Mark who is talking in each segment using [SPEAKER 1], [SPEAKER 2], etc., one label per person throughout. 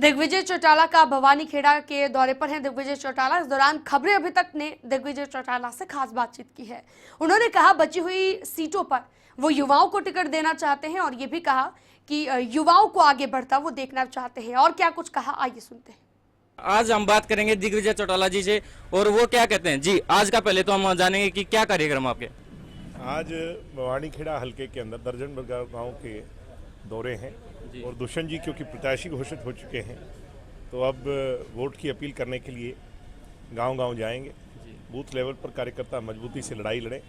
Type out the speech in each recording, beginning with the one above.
[SPEAKER 1] दिग्विजय चौटाला का भवानीखेड़ा के दौरे पर हैं दिग्विजय चौटाला। इस दौरान खबरें अभी तक ने दिग्विजय चौटाला से खास बातचीत की है। उन्होंने कहा बची हुई सीटों पर वो युवाओं को टिकट देना चाहते हैं और ये भी कहा कि युवाओं को आगे बढ़ता वो देखना चाहते हैं। और क्या कुछ कहा, आइए सुनते हैं।
[SPEAKER 2] आज हम बात करेंगे दिग्विजय चौटाला जी से और वो क्या कहते हैं जी। आज का पहले तो हम जानेंगे कि क्या कार्यक्रम आपके।
[SPEAKER 3] आज भवानीखेड़ा हलके के अंदर दर्जन भर गाँव के दौरे हैं और दुष्यंत जी क्योंकि प्रत्याशी घोषित हो चुके हैं तो अब वोट की अपील करने के लिए गांव-गांव जाएंगे। बूथ लेवल पर कार्यकर्ता मजबूती से लड़ाई लड़ें।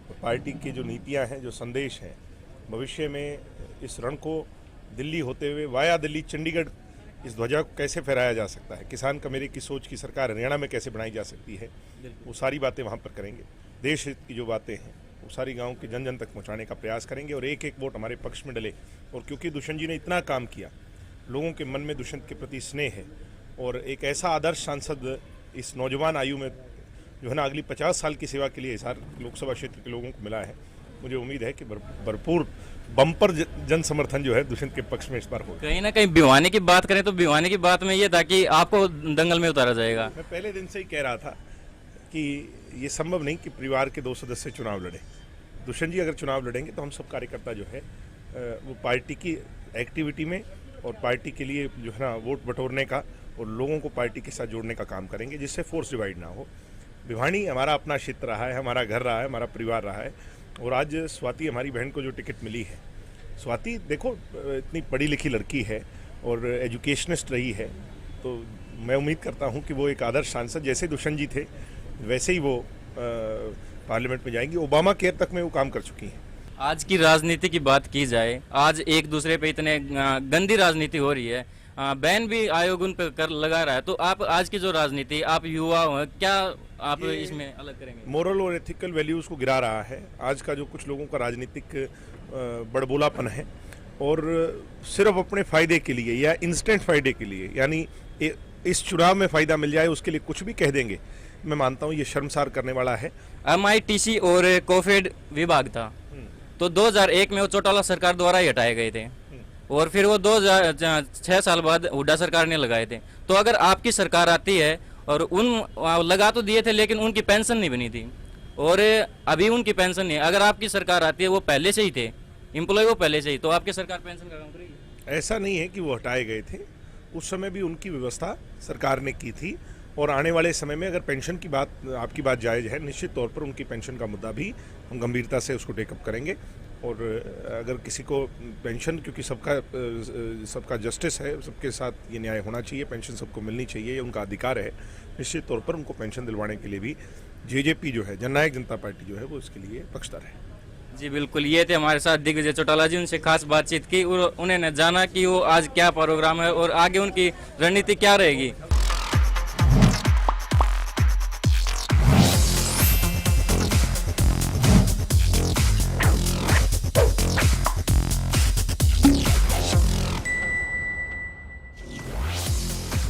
[SPEAKER 3] तो पार्टी की जो नीतियां हैं, जो संदेश हैं, भविष्य में इस रण को दिल्ली होते हुए वाया दिल्ली चंडीगढ़ इस ध्वजा को कैसे फहराया जा सकता है, किसान कमेरे की सोच की सरकार हरियाणा में कैसे बनाई जा सकती है, वो सारी बातें वहाँ पर करेंगे। देश हित की जो बातें हैं वो सारी गांव के जन जन तक पहुंचाने का प्रयास करेंगे और एक एक वोट हमारे पक्ष में डले। और क्योंकि दुष्यंत जी ने इतना काम किया, लोगों के मन में दुष्यंत के प्रति स्नेह है और एक ऐसा आदर्श सांसद इस नौजवान आयु में जो है ना अगली 50 साल की सेवा के लिए हिसार लोकसभा क्षेत्र के लोगों को मिला है। मुझे उम्मीद है कि भरपूर बम्पर जन समर्थन जो है दुष्यंत के पक्ष में इस बार हो।
[SPEAKER 2] कहीं ना कहीं भिवानी की बात करें तो भिवानी की बात में ये था कि आपको दंगल में उतारा जाएगा।
[SPEAKER 3] मैं पहले दिन से ही कह रहा था कि ये संभव नहीं कि परिवार के 2 सदस्य चुनाव लड़े। दुष्यंत जी अगर चुनाव लड़ेंगे तो हम सब कार्यकर्ता जो है वो पार्टी की एक्टिविटी में और पार्टी के लिए जो है ना वोट बटोरने का और लोगों को पार्टी के साथ जोड़ने का काम करेंगे, जिससे फोर्स डिवाइड ना हो। भिवानी हमारा अपना क्षेत्र रहा है, हमारा घर रहा है, हमारा परिवार रहा है। और आज स्वाति हमारी बहन को जो टिकट मिली है, स्वाति देखो इतनी पढ़ी लिखी लड़की है और एजुकेशनिस्ट रही है, तो मैं उम्मीद करता हूँ कि वो एक आदर्श सांसद जैसे दुष्यंत जी थे वैसे ही वो पार्लियामेंट में जाएंगी। ओबामा केयर तक में वो काम कर चुकी हैं।
[SPEAKER 2] आज की राजनीति की बात की जाए, आज एक दूसरे पे इतने गंदी राजनीति हो रही है, बैन भी आयोग उन पर कर लगा रहा है। तो आप आज की जो राजनीति, आप युवा हो, क्या आप इसमें अलग करेंगे?
[SPEAKER 3] मोरल और एथिकल वैल्यूज़ को गिरा रहा है आज का जो कुछ लोगों का राजनीतिक बड़बोलापन है और सिर्फ अपने फ़ायदे के लिए या इंस्टेंट फ़ायदे के लिए, यानी इस चुनाव में फ़ायदा मिल जाए उसके लिए कुछ भी कह देंगे। मैं मानता हूँ ये शर्मसार करने वाला है।
[SPEAKER 2] MITC और कोफेड विभाग था तो 2001 में वो चौटाला सरकार द्वारा ही हटाए गए थे और फिर वो 2006 साल बाद हुड्डा सरकार ने लगाए थे। तो अगर आपकी सरकार आती है और उन लगा तो दिए थे लेकिन उनकी पेंशन नहीं बनी थी और अभी उनकी पेंशन नहीं है। अगर आपकी सरकार आती है, वो पहले से ही थे एम्प्लॉय, वो पहले से ही, तो आपकी सरकार पेंशन का काम करेगी?
[SPEAKER 3] ऐसा नहीं है कि वो हटाए गए थे, उस समय भी उनकी व्यवस्था सरकार ने की थी और आने वाले समय में अगर पेंशन की बात, आपकी बात जायज़ है, निश्चित तौर पर उनकी पेंशन का मुद्दा भी हम गंभीरता से उसको टेकअप करेंगे। और अगर किसी को पेंशन, क्योंकि सबका जस्टिस है, सबके साथ ये न्याय होना चाहिए, पेंशन सबको मिलनी चाहिए, ये उनका अधिकार है। निश्चित तौर पर उनको पेंशन दिलवाने के लिए भी जेजेपी जो है, जननायक जनता पार्टी जो है, वो इसके लिए पक्षधर है।
[SPEAKER 2] जी बिल्कुल, ये थे हमारे साथ दिग्विजय चौटाला जी। उनसे खास बातचीत की और उन्होंने जाना कि वो आज क्या प्रोग्राम है और आगे उनकी रणनीति क्या रहेगी।